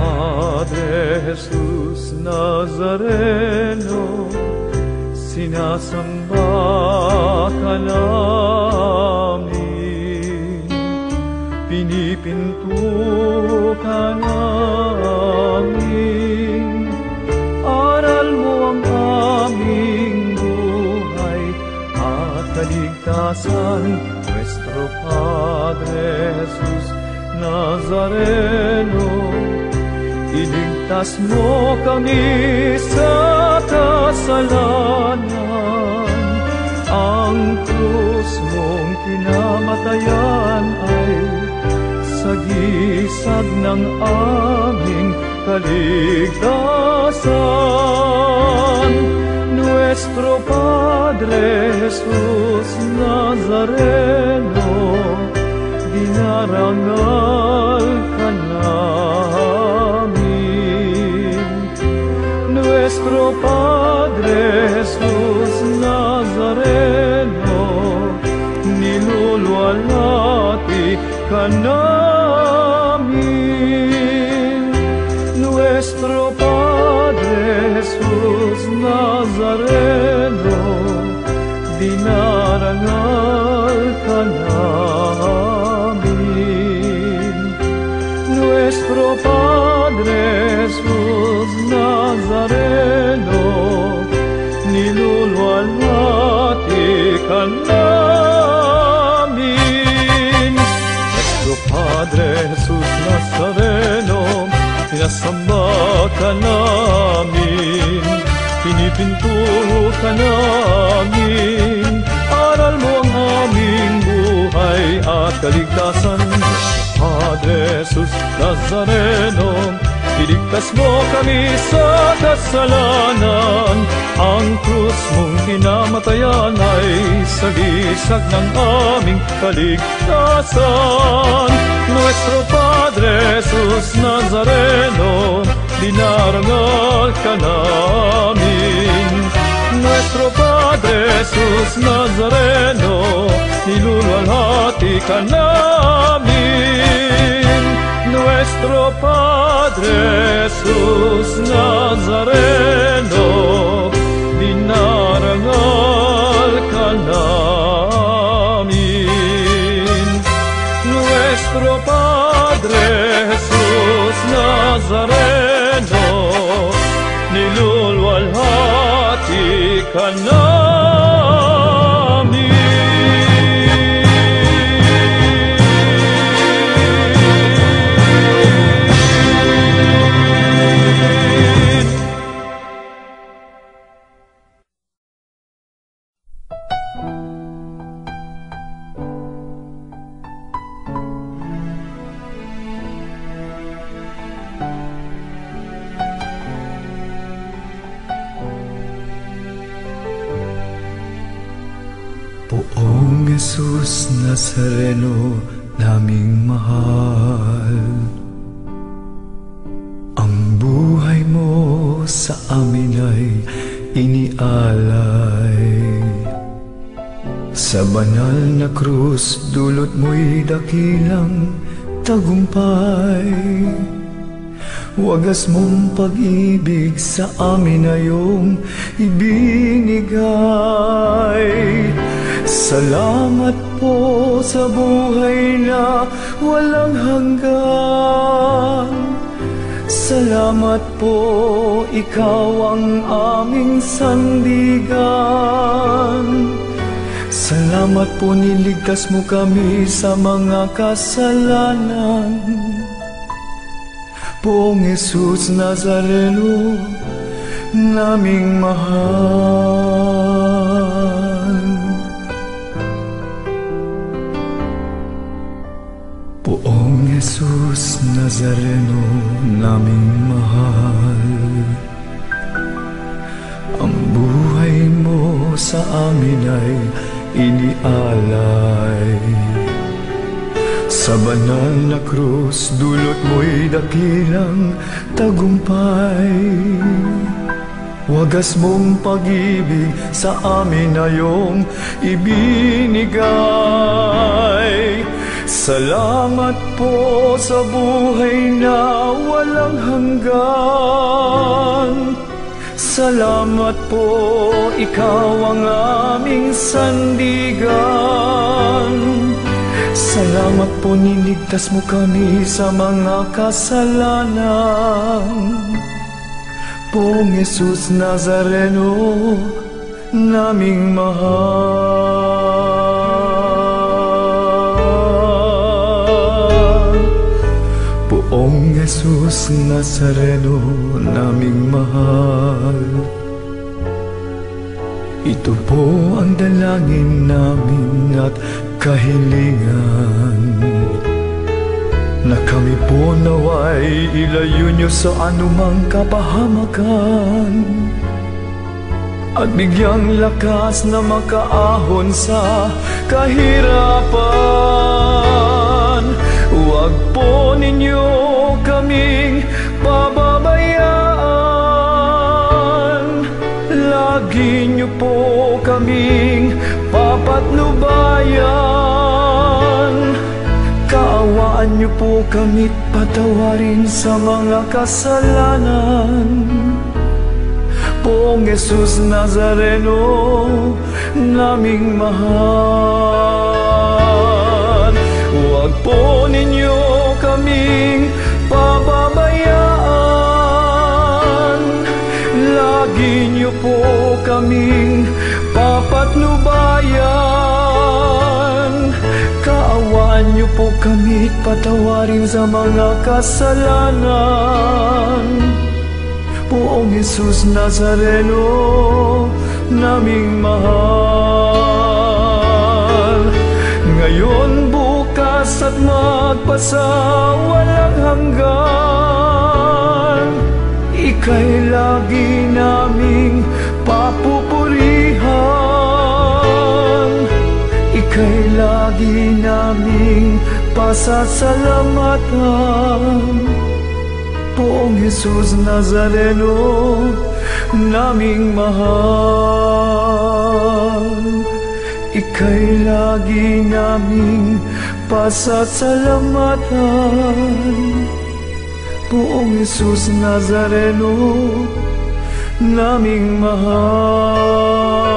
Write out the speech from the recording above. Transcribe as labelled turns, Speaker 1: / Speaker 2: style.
Speaker 1: Padre Jesus Nazareno, sinasamba ka namin, pinipinto ka namin, aral mo ang aming buhay at kaligtasan, nuestro Padre Jesus Nazareno. Iligtas mo kami sa kasalanan, ang krus mong kinamatayan ay sagisag ng aming kaligtasan. Nuestro Padre Jesus Nazareno, dinarangal ka namin. Nuestro Padre Jesus Nazareno, niluluwalhati ka namin. Nuestro Padre Jesus Nazareno, dinarangal ka namin. Nuestro Padre Jesus Nazareno, niluluwalhati ka namin. Nuestro Padre Jesus Nazareno, sinasamba ka namin, pinipinto ka namin, aral mo ang aming buhay at kaligtasan. Padre Jesus Nazareno, iligtas mo kami sa kasalanan, ang krus mong kinamatayan ay sagisag ng aming kaligtasan. Nuestro Padre Jesus Nazareno, dinarangal ka namin. Nuestro Padre Jesus Nazareno, niluluwalhati ka namin. Nuestro Padre Jesus Nazareno, dinarangal ka namin. Nuestro Padre Jesus Nazareno, niluluwalhati ka namin.
Speaker 2: Poong Jesus Nazareno, naming mahal, ang buhay mo sa amin ay inialay. Sa banal na krus, dulot mo'y dakilang tagumpay. Wagas mong pag-ibig sa amin na iyong ibinigay. Salamat po sa buhay na walang hanggan. Salamat po, ikaw ang aming sandigan. Salamat po, niligtas mo kami sa mga kasalanan. Poong Jesus Nazareno, naming mahal. Poong Jesus Nazareno, naming mahal, ang buhay mo sa amin ay inialay. Sa banal na krus, dulot mo'y dakilang tagumpay. Wagas mong pag-ibig sa amin na iyong ibinigay. Salamat po sa buhay na walang hanggan. hanggan. Salamat po, ikaw ang aming sandigan. Salamat po, niligtas mo kami sa mga kasalanan. Poong Jesus Nazareno, naming mahal. Poong Jesus Nazareno, naming mahal. Ito po ang dalangin namin at kahilingan, na kami po naway ilayo niyo sa anumang kapahamakan, at bigyang lakas na makaahon sa kahirapan. Huwag po ninyo kaming pababayaan, lagi niyo po kaming papatnubayan. Kaawaan niyo po kami't patawarin sa mga kasalanan. Poong Jesus Nazareno, naming mahal. Huwag po ninyo kaming pababayaan, lagi niyo po kaming papatnubayan. Kaawaan niyo po kami't patawarin sa mga kasalanan. Poong Jesus Nazareno, naming mahal. Ngayon, bukas at magpasawalang hanggan, ika'y lagi naming papupurihan. Ika'y lagi naming pasasalamatan. Poong Jesus Nazareno, naming mahal. Ika'y lagi naming pasasalamatan. Poong Jesus Nazareno, naming mahal.